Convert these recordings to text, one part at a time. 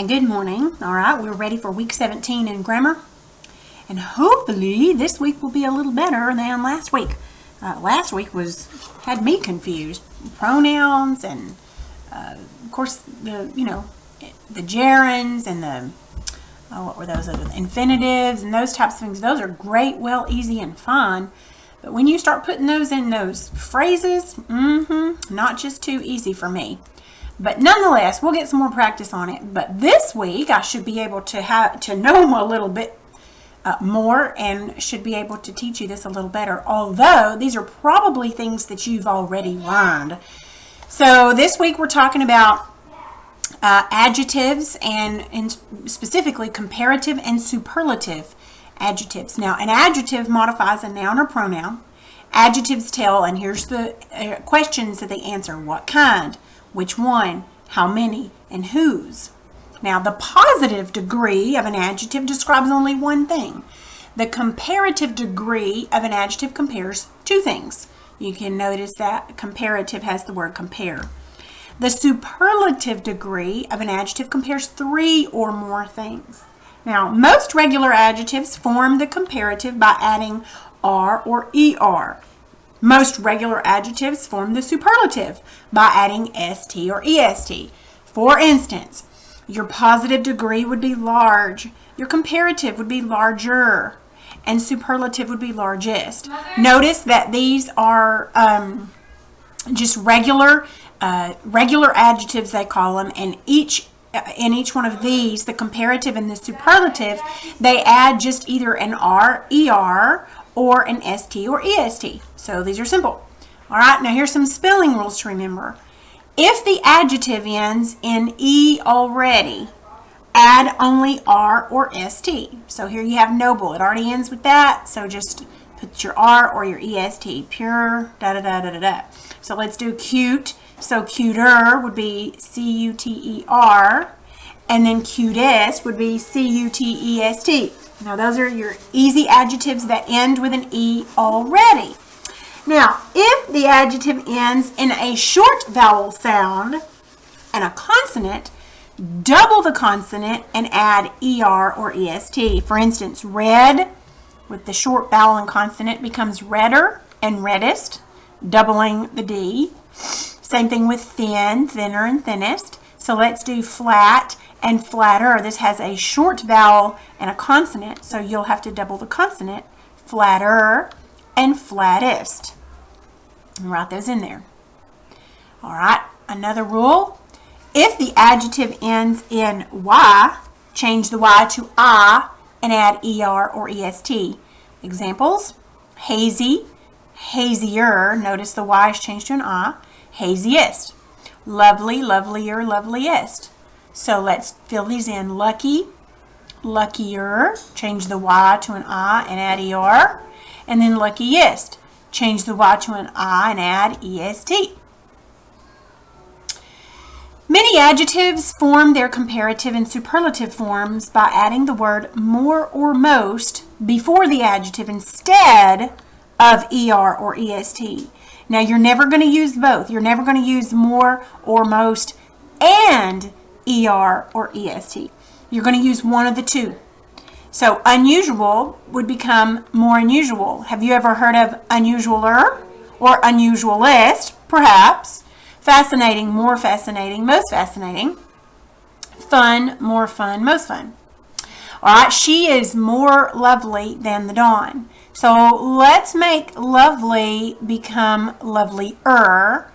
and good morning. All right, we're ready for week 17 in grammar, and hopefully this week will be a little better than last week. Last week had me confused. Pronouns and of course the gerunds and the what were those other infinitives and those types of things. Those are great, well, easy, and fun. But when you start putting those in those phrases, not just too easy for me. But nonetheless, we'll get some more practice on it. But this week, I should be able to know them a little bit more and should be able to teach you this a little better. Although, these are probably things that you've already learned. So this week, we're talking about adjectives and specifically comparative and superlative adjectives. Now, an adjective modifies a noun or pronoun. Adjectives tell, and here's the questions that they answer: what kind, which one, how many, and whose. Now, the positive degree of an adjective describes only one thing. The comparative degree of an adjective compares two things. You can notice that comparative has the word compare. The superlative degree of an adjective compares three or more things. Now, most regular adjectives form the comparative by adding R or ER. Most regular adjectives form the superlative by adding ST or EST. For instance, your positive degree would be large, your comparative would be larger, and superlative would be largest. Notice that these are just regular adjectives, they call them, and in each one of these, the comparative and the superlative, they add just either an R, ER, or an ST or EST. So these are simple. All right, now here's some spelling rules to remember. If the adjective ends in E already, add only R or ST. So here you have noble. It already ends with that, so just put your R or your EST. Pure, da-da-da-da-da-da. So let's do cute. So cuter would be C-U-T-E-R, and then cutest would be C-U-T-E-S-T. Now those are your easy adjectives that end with an E already. Now, if the adjective ends in a short vowel sound and a consonant, double the consonant and add ER or EST. For instance, red with the short vowel and consonant becomes redder and reddest, doubling the D. Same thing with thin, thinner, and thinnest. So let's do flat and flatter. This has a short vowel and a consonant, so you'll have to double the consonant. Flatter and flattest. And write those in there. All right, another rule. If the adjective ends in Y, change the Y to I and add ER or EST. Examples: hazy, hazier. Notice the Y is changed to an I. Haziest. Lovely, lovelier, loveliest. So let's fill these in. Lucky, luckier. Change the Y to an I and add ER. And then luckiest. Change the Y to an I and add EST. Many adjectives form their comparative and superlative forms by adding the word more or most before the adjective instead of ER or EST. Now, you're never going to use both. You're never going to use more or most and ER or EST. You're going to use one of the two. So unusual would become more unusual. Have you ever heard of unusualer or unusualist? Perhaps. Fascinating, more fascinating, most fascinating. Fun, more fun, most fun. All right, she is more lovely than the dawn. So let's make lovely become lovelier,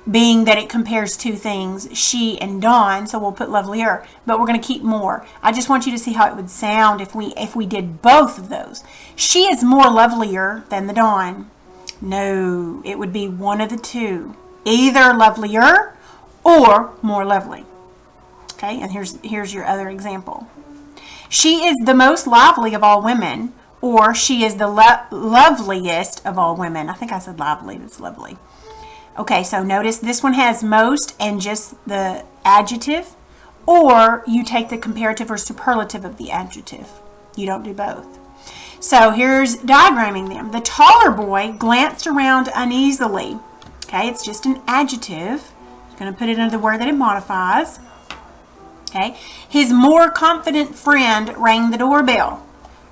being that it compares two things, she and dawn, so we'll put lovelier, but we're going to keep more. I just want you to see how it would sound if we did both of those. She is more lovelier than the dawn. No, it would be one of the two, either lovelier or more lovely. Okay, and here's your other example. She is the most lively of all women, or she is the loveliest of all women. I think I said lively, that's lovely. Okay, so notice this one has most and just the adjective, or you take the comparative or superlative of the adjective. You don't do both. So here's diagramming them. The taller boy glanced around uneasily. Okay, it's just an adjective. I'm going to put it under the word that it modifies. Okay, his more confident friend rang the doorbell.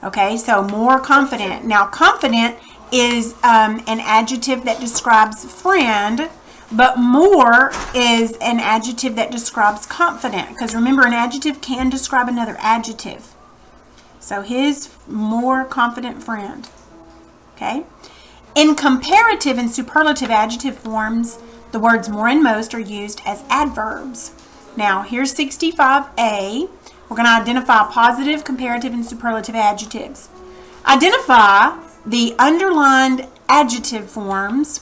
Okay, so more confident. Now, confident is an adjective that describes friend, but more is an adjective that describes confident. Because remember, an adjective can describe another adjective. So his more confident friend. Okay. In comparative and superlative adjective forms, the words more and most are used as adverbs. Now, here's 65A. We're going to identify positive, comparative, and superlative adjectives. Identify the underlined adjective forms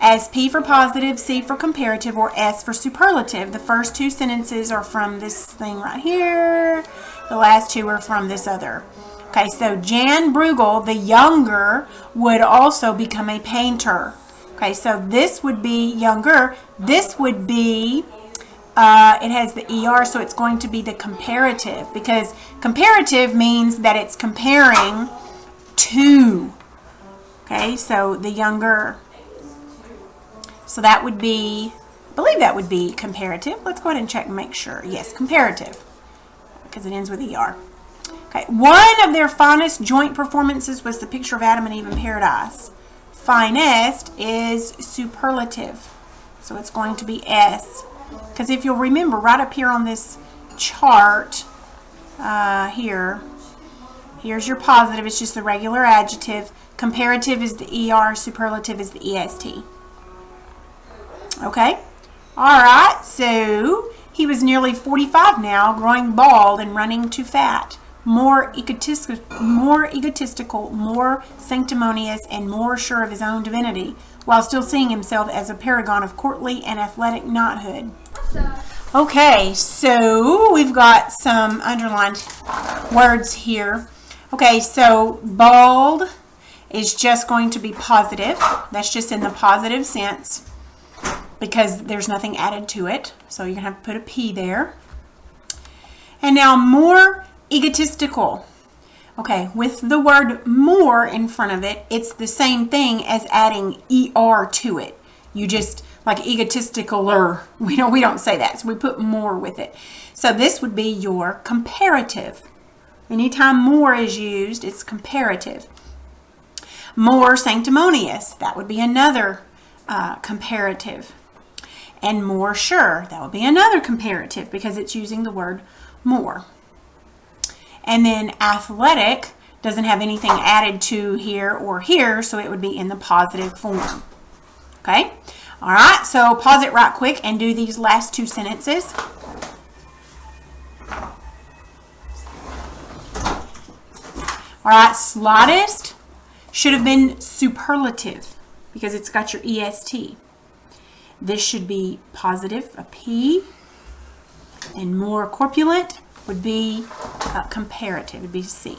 as P for positive, C for comparative, or S for superlative. The first two sentences are from this thing right here. The last two are from this other. Okay, so Jan Bruegel, the younger, would also become a painter. Okay, so this would be younger. This would be, it has the ER, so it's going to be the comparative, because comparative means that it's comparing to. Okay, so the younger. So that would be, I believe that would be comparative. Let's go ahead and check and make sure. Yes, comparative, because it ends with ER. Okay, one of their finest joint performances was the picture of Adam and Eve in paradise. Finest is superlative, so it's going to be S. Because if you'll remember, right up here on this chart, here's your positive. It's just the regular adjective. Comparative is the ER. Superlative is the EST. Okay? All right, so he was nearly 45 now, growing bald and running too fat. More egotistical, more sanctimonious, and more sure of his own divinity, while still seeing himself as a paragon of courtly and athletic knighthood. Okay, so we've got some underlined words here. Okay, so bald is just going to be positive. That's just in the positive sense because there's nothing added to it. So you're going to have to put a P there. And now more egotistical. Okay, with the word more in front of it, it's the same thing as adding ER to it. You just, like egotisticaler, we don't say that, so we put more with it. So this would be your comparative. Anytime more is used, it's comparative. More sanctimonious, that would be another comparative. And more sure, that would be another comparative because it's using the word more. And then athletic doesn't have anything added to here or here, so it would be in the positive form. Okay? All right, so pause it right quick and do these last two sentences. All right, slightest should have been superlative because it's got your EST. This should be positive, a P, and more corpulent would be comparative, would be C.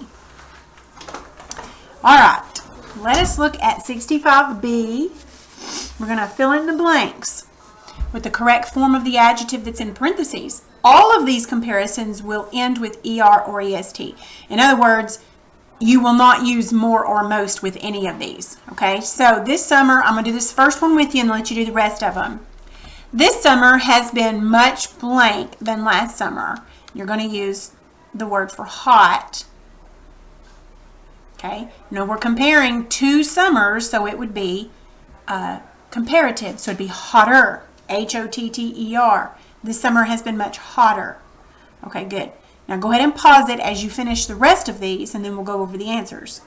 All right, let us look at 65B. We're going to fill in the blanks with the correct form of the adjective that's in parentheses. All of these comparisons will end with ER or EST. In other words, you will not use more or most with any of these. Okay, so this summer, I'm going to do this first one with you and let you do the rest of them. This summer has been much blank than last summer. You're going to use the word for hot. Okay, now we're comparing two summers, so it would be comparative. So it'd be hotter, H-O-T-T-E-R. This summer has been much hotter. Okay, good. Now go ahead and pause it as you finish the rest of these, and then we'll go over the answers.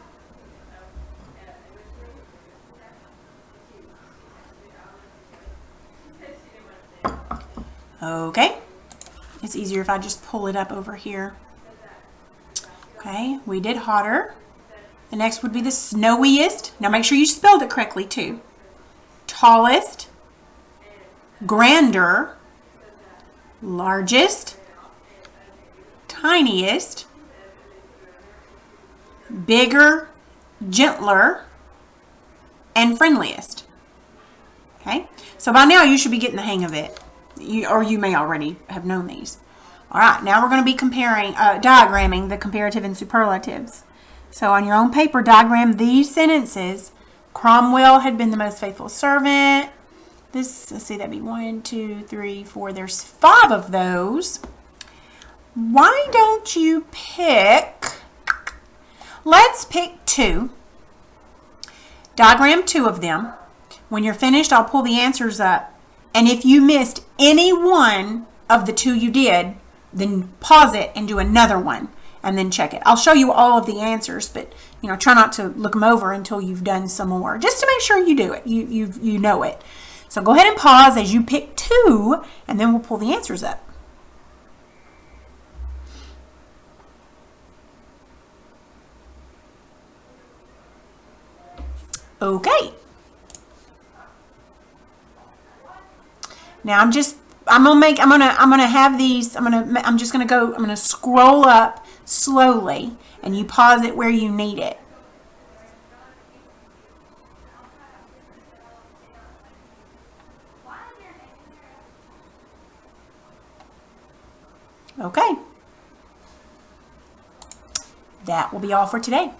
Okay. It's easier if I just pull it up over here. Okay, we did hotter. The next would be the snowiest. Now make sure you spelled it correctly too. Tallest, grander, largest, tiniest, bigger, gentler, and friendliest. Okay, so by now you should be getting the hang of it. Or you may already have known these. All right, now we're going to be comparing, diagramming the comparative and superlatives. So on your own paper, diagram these sentences. Cromwell had been the most faithful servant. This, let's see, that'd be 1, 2, 3, 4. There's 5 of those. why don't you let's pick 2, diagram 2 of them. When you're finished, I'll pull the answers up. And if you missed any one of the 2 you did, then pause it and do another one and then check it. I'll show you all of the answers, but try not to look them over until you've done some more, just to make sure you do it. You know it. So go ahead and pause as you pick 2, and then we'll pull the answers up. Okay. Now I'm just gonna scroll up slowly, and you pause it where you need it. Okay. That will be all for today.